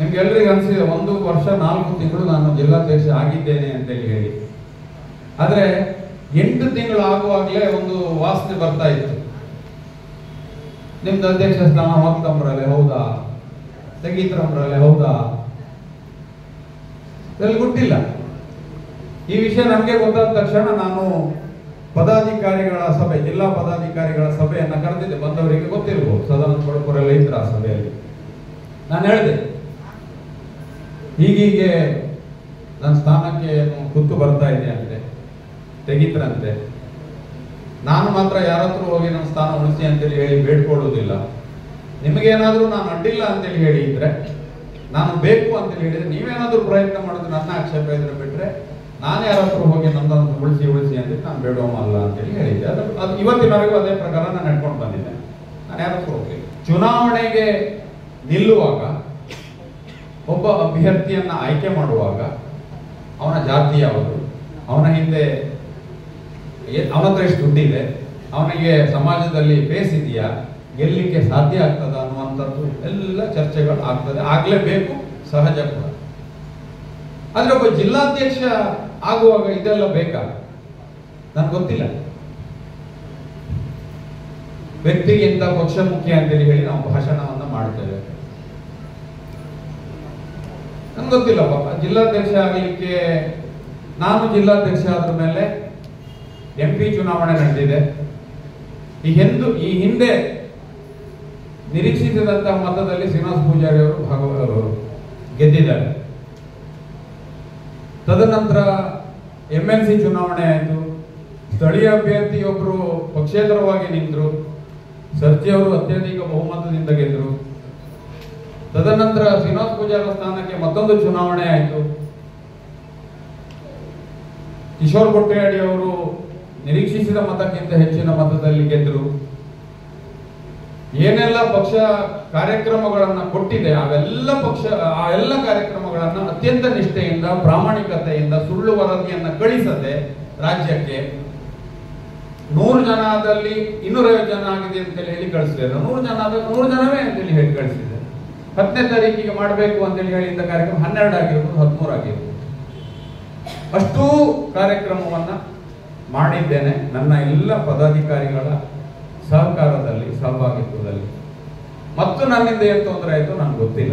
ನಿಮ್ಗೆಲ್ಲರಿಗೂ ಅನಿಸಿದೆ 1 ವರ್ಷ 4 ತಿಂಗಳು ನಾನು ಜಿಲ್ಲಾಧ್ಯಕ್ಷ ಆಗಿದ್ದೇನೆ ಅಂತೇಳಿ ಹೇಳಿ. ಆದರೆ 8 ತಿಂಗಳು ಆಗುವಾಗಲೇ ಒಂದು ವಾಸನೆ ಬರ್ತಾ ಇತ್ತು, ನಿಮ್ದು ಅಧ್ಯಕ್ಷ ಸ್ಥಾನ ಹೋಗ್ತಂಬ್ರಲ್ಲೇ ಹೌದಾ, ತೆಗೀತಂಬ್ರಲ್ಲೇ ಹೌದಾ, ಇದರಲ್ಲಿ ಗೊತ್ತಿಲ್ಲ. ಈ ವಿಷಯ ನಮಗೆ ಗೊತ್ತಾದ ತಕ್ಷಣ ನಾನು ಪದಾಧಿಕಾರಿಗಳ ಸಭೆ, ಜಿಲ್ಲಾ ಪದಾಧಿಕಾರಿಗಳ ಸಭೆಯನ್ನು ಕರೆದಿದ್ದೆ. ಬಂದವರಿಗೆ ಗೊತ್ತಿರ್ಬೋದು, ಸದಾನಂದ ಕೊಡಪುರೆಲ್ಲ ಇದ್ರ ಆ ಸಭೆಯಲ್ಲಿ. ನಾನು ಹೇಳಿದೆ, ಹೀಗೀಗೆ ನನ್ನ ಸ್ಥಾನಕ್ಕೆ ಕುತ್ತು ಬರ್ತಾ ಇದೆ ಅಂತೆ, ತೆಗಿತ್ರಂತೆ. ನಾನು ಮಾತ್ರ ಯಾರ ಹತ್ರ ಹೋಗಿ ನನ್ನ ಸ್ಥಾನ ಉಳಿಸಿ ಅಂತೇಳಿ ಹೇಳಿ ಬೇಡ್ಕೊಳ್ಳೋದಿಲ್ಲ. ನಿಮಗೇನಾದ್ರೂ ನಾನು ಅಡ್ಡಿಲ್ಲ ಅಂತೇಳಿ ಹೇಳಿ ಇದ್ರೆ, ನಾನು ಬೇಕು ಅಂತೇಳಿ ಹೇಳಿದ್ರೆ, ನೀವೇನಾದ್ರೂ ಪ್ರಯತ್ನ ಮಾಡಿದ್ರೆ ನನ್ನ ಆಕ್ಷೇಪ ಇದ್ರೆ ಬಿಟ್ರೆ ನಾನು ಯಾರ ಹತ್ರ ಹೋಗಿ ನಮ್ದನ್ನು ಉಳಿಸಿ ಅಂತ ನಾನು ಬೇಡವಲ್ಲ ಅಂತೇಳಿ ಹೇಳಿದ್ದೆ. ಅದು ಇವತ್ತಿನವರೆಗೂ ಅದೇ ಪ್ರಕಾರ ನಾನು ನಡ್ಕೊಂಡು ಬಂದಿದ್ದೆ. ನಾನು ಯಾರ ಹತ್ರ ಹೋಗ್ಲಿ. ಚುನಾವಣೆಗೆ ನಿಲ್ಲುವಾಗ, ಒಬ್ಬ ಅಭ್ಯರ್ಥಿಯನ್ನ ಆಯ್ಕೆ ಮಾಡುವಾಗ ಅವನ ಜಾತಿ ಯಾವುದು, ಅವನ ಹಿಂದೆ ಅವನ ಹತ್ರ ಎಷ್ಟು ದುಡ್ಡಿದೆ, ಅವನಿಗೆ ಸಮಾಜದಲ್ಲಿ ಫೇಸ್ ಇದೆಯಾ, ಗೆಲ್ಲಲಿಕ್ಕೆ ಸಾಧ್ಯ ಆಗ್ತದ ಅನ್ನುವಂಥದ್ದು ಎಲ್ಲ ಚರ್ಚೆಗಳು ಆಗ್ತದೆ, ಆಗ್ಲೇಬೇಕು, ಸಹಜ ಕೂಡ. ಆದ್ರೆ ಒಬ್ಬ ಜಿಲ್ಲಾಧ್ಯಕ್ಷ ಆಗುವಾಗ ಇದೆಲ್ಲ ಬೇಕಾ ನನ್ಗೆ ಗೊತ್ತಿಲ್ಲ. ವ್ಯಕ್ತಿಗಿಂತ ಪಕ್ಷ ಮುಖ್ಯ ಅಂತೇಳಿ ಹೇಳಿ ನಾವು ಭಾಷಣವನ್ನ ಮಾಡ್ತೇವೆ. ನನ್ಗೆ ಗೊತ್ತಿಲ್ಲ ಪಾಪ. ಜಿಲ್ಲಾಧ್ಯಕ್ಷ ಆಗಲಿಕ್ಕೆ ನಾನು ಜಿಲ್ಲಾಧ್ಯಕ್ಷ ಆದ ಮೇಲೆ MP ಚುನಾವಣೆ ನಡೆದಿದೆ. ಈ ಹಿಂದೆ ನಿರೀಕ್ಷಿಸಿದಂತಹ ಮತದಲ್ಲಿ ಶ್ರೀನಿವಾಸ ಪೂಜಾರಿ ಅವರು ಗೆದ್ದಿದ್ದಾರೆ. ತದನಂತರ MLC ಚುನಾವಣೆ ಆಯಿತು. ಸ್ಥಳೀಯ ಅಭ್ಯರ್ಥಿಯೊಬ್ಬರು ಪಕ್ಷೇತರವಾಗಿ ನಿಂತರು. ಸರ್ಜಿ ಅವರು ಅತ್ಯಧಿಕ ಬಹುಮತದಿಂದ ಗೆದ್ದರು. ತದನಂತರ ಶ್ರೀನಿವಾಸ ಪೂಜಾರಿ ಸ್ಥಾನಕ್ಕೆ ಮತ್ತೊಂದು ಚುನಾವಣೆ ಆಯಿತು. ಕಿಶೋರ್ ಕೊಟ್ರೇಡಿ ಅವರು ನಿರೀಕ್ಷಿಸಿದ ಮತಕ್ಕಿಂತ ಹೆಚ್ಚಿನ ಮತದಲ್ಲಿ ಗೆದ್ದರು. ಏನೆಲ್ಲ ಪಕ್ಷ ಕಾರ್ಯಕ್ರಮಗಳನ್ನ ಕೊಟ್ಟಿದೆ ಆ ಎಲ್ಲ ಕಾರ್ಯಕ್ರಮಗಳನ್ನ ಅತ್ಯಂತ ನಿಷ್ಠೆಯಿಂದ, ಪ್ರಾಮಾಣಿಕತೆಯಿಂದ, ಸುಳ್ಳು ವರದಿಯನ್ನ ಕಳಿಸದೆ ರಾಜ್ಯಕ್ಕೆ 100 ಜನದಲ್ಲಿ 250 ಜನ ಆಗಿದೆ ಅಂತೇಳಿ ಹೇಳಿ ಕಳಿಸಿದ್ರು. 100 ಜನ ಆದಾಗ 100 ಜನವೇ ಅಂತೇಳಿ ಹೇಳಿ ಕಳಿಸಿದೆ. 10ನೇ ತಾರೀಕಿಗೆ ಮಾಡಬೇಕು ಅಂತೇಳಿ ಹೇಳಿದ ಕಾರ್ಯಕ್ರಮ 12 ಆಗಿರ್ಬೋದು, 13 ಆಗಿರ್ಬೋದು. ಅಷ್ಟೂ ಕಾರ್ಯಕ್ರಮವನ್ನ ಮಾಡಿದ್ದೇನೆ ನನ್ನ ಎಲ್ಲ ಪದಾಧಿಕಾರಿಗಳ ಸಹಕಾರದಲ್ಲಿ, ಸಹಭಾಗಿತ್ವದಲ್ಲಿ. ಮತ್ತು ನನ್ನಿಂದ ಏನು ತೊಂದರೆ ಆಯಿತು ನನಗೆ ಗೊತ್ತಿಲ್ಲ.